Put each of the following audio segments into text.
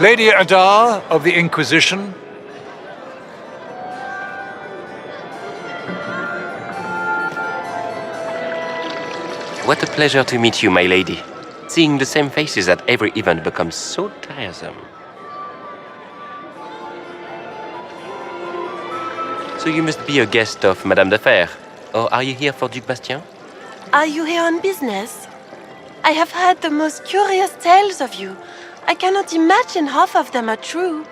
Lady Adar of the Inquisition. What a pleasure to meet you, my lady. Seeing the same faces at every event becomes so tiresome. So you must be a guest of Madame de Fer, or are you here for Duc Bastien? Are you here on business? I have heard the most curious tales of you. I cannot imagine half of them are true.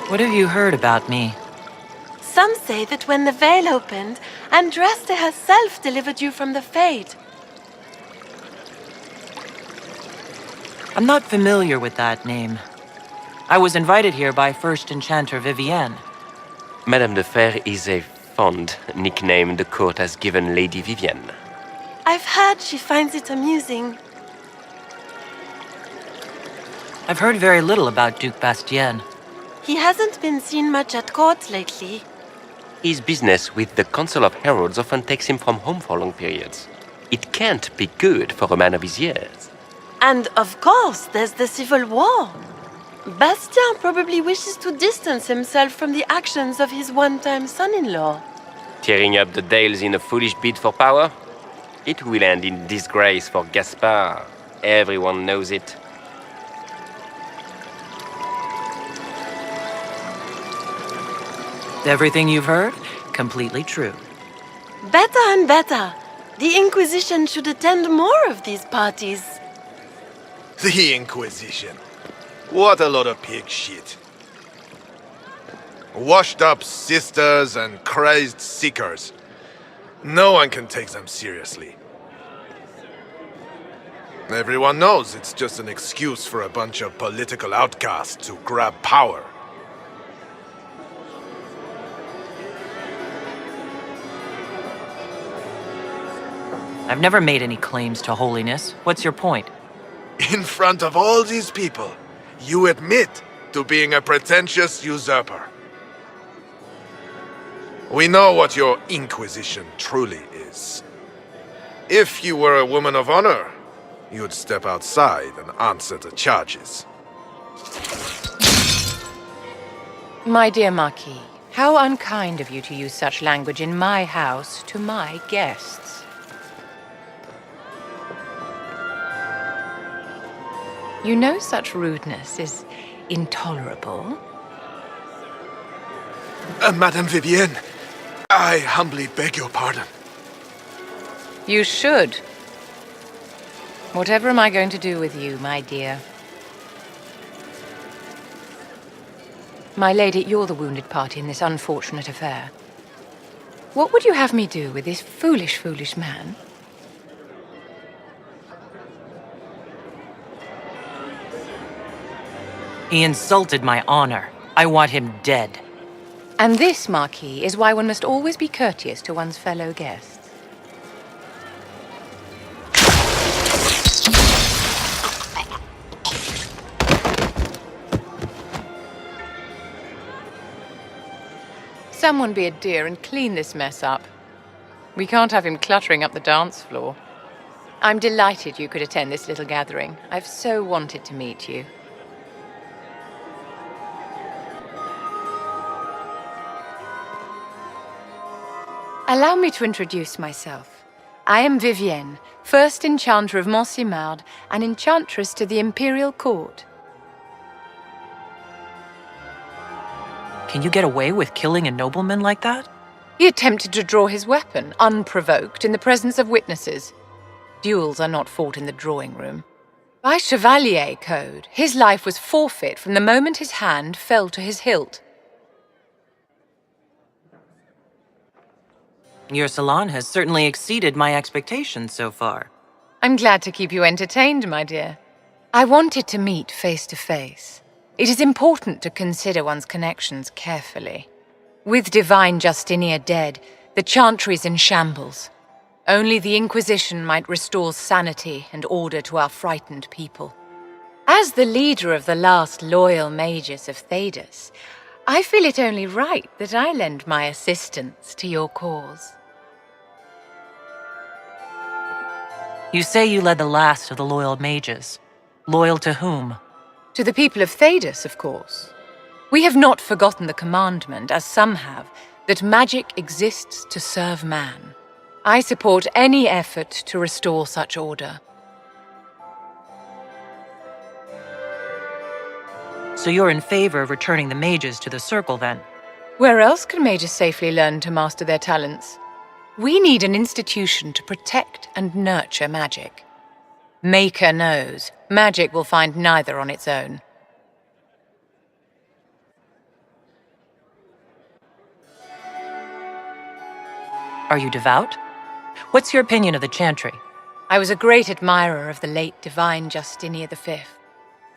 What have you heard about me? Some say that when the veil opened, Andraste herself delivered you from the Fade. I'm not familiar with that name. I was invited here by First Enchanter Vivienne. Madame de Fer is a fond nickname the court has given Lady Vivienne. I've heard she finds it amusing. I've heard very little about Duc Bastien. He hasn't been seen much at court lately. His business with the Council of Heralds often takes him from home for long periods. It can't be good for a man of his years. And of course, there's the civil war. Bastien probably wishes to distance himself from the actions of his one-time son-in-law. Tearing up the Dales in a foolish bid for power? It will end in disgrace for Gaspard. Everyone knows it. Everything you've heard? Completely true. Better and better. The Inquisition should attend more of these parties. The Inquisition. What a lot of pig shit. Washed up sisters and crazed seekers. No one can take them seriously. Everyone knows it's just an excuse for a bunch of political outcasts to grab power. I've never made any claims to holiness. What's your point? In front of all these people, you admit to being a pretentious usurper. We know what your Inquisition truly is. If you were a woman of honor, you'd step outside and answer the charges. My dear Marquis, how unkind of you to use such language in my house to my guests. You know such rudeness is intolerable. Madame Vivienne, I humbly beg your pardon. You should. Whatever am I going to do with you, my dear? My lady, you're the wounded party in this unfortunate affair. What would you have me do with this foolish, foolish man? He insulted my honor. I want him dead. And this, Marquis, is why one must always be courteous to one's fellow guests. Someone be a dear and clean this mess up. We can't have him cluttering up the dance floor. I'm delighted you could attend this little gathering. I've so wanted to meet you. Allow me to introduce myself. I am Vivienne, first enchanter of Montsimard and enchantress to the Imperial Court. Can you get away with killing a nobleman like that? He attempted to draw his weapon, unprovoked, in the presence of witnesses. Duels are not fought in the drawing room. By Chevalier code, his life was forfeit from the moment his hand fell to his hilt. Your salon has certainly exceeded my expectations so far. I'm glad to keep you entertained, my dear. I wanted to meet face to face. It is important to consider one's connections carefully. With Divine Justinia dead, the Chantry is in shambles. Only the Inquisition might restore sanity and order to our frightened people. As the leader of the last loyal mages of Thedas, I feel it only right that I lend my assistance to your cause. You say you led the last of the loyal mages. Loyal to whom? To the people of Thedas, of course. We have not forgotten the commandment, as some have, that magic exists to serve man. I support any effort to restore such order. So you're in favor of returning the mages to the Circle, then? Where else can mages safely learn to master their talents? We need an institution to protect and nurture magic. Maker knows, magic will find neither on its own. Are you devout? What's your opinion of the chantry? I was a great admirer of the late divine Justinia V.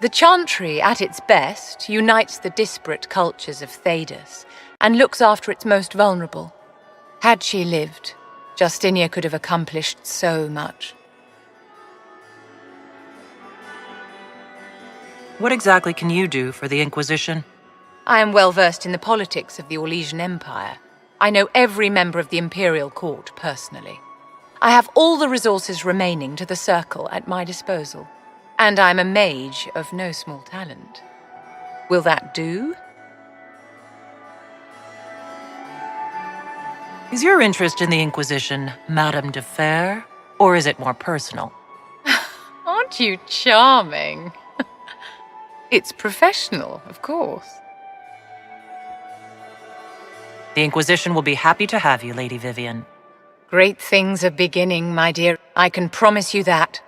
The chantry, at its best, unites the disparate cultures of Thedas and looks after its most vulnerable. Had she lived, Justinia could have accomplished so much. What exactly can you do for the Inquisition? I am well versed in the politics of the Orlesian Empire. I know every member of the Imperial Court personally. I have all the resources remaining to the Circle at my disposal. And I'm a mage of no small talent. Will that do? Is your interest in the Inquisition Madame de Fer, or is it more personal? Aren't you charming? It's professional, of course. The Inquisition will be happy to have you, Lady Vivienne. Great things are beginning, my dear. I can promise you that.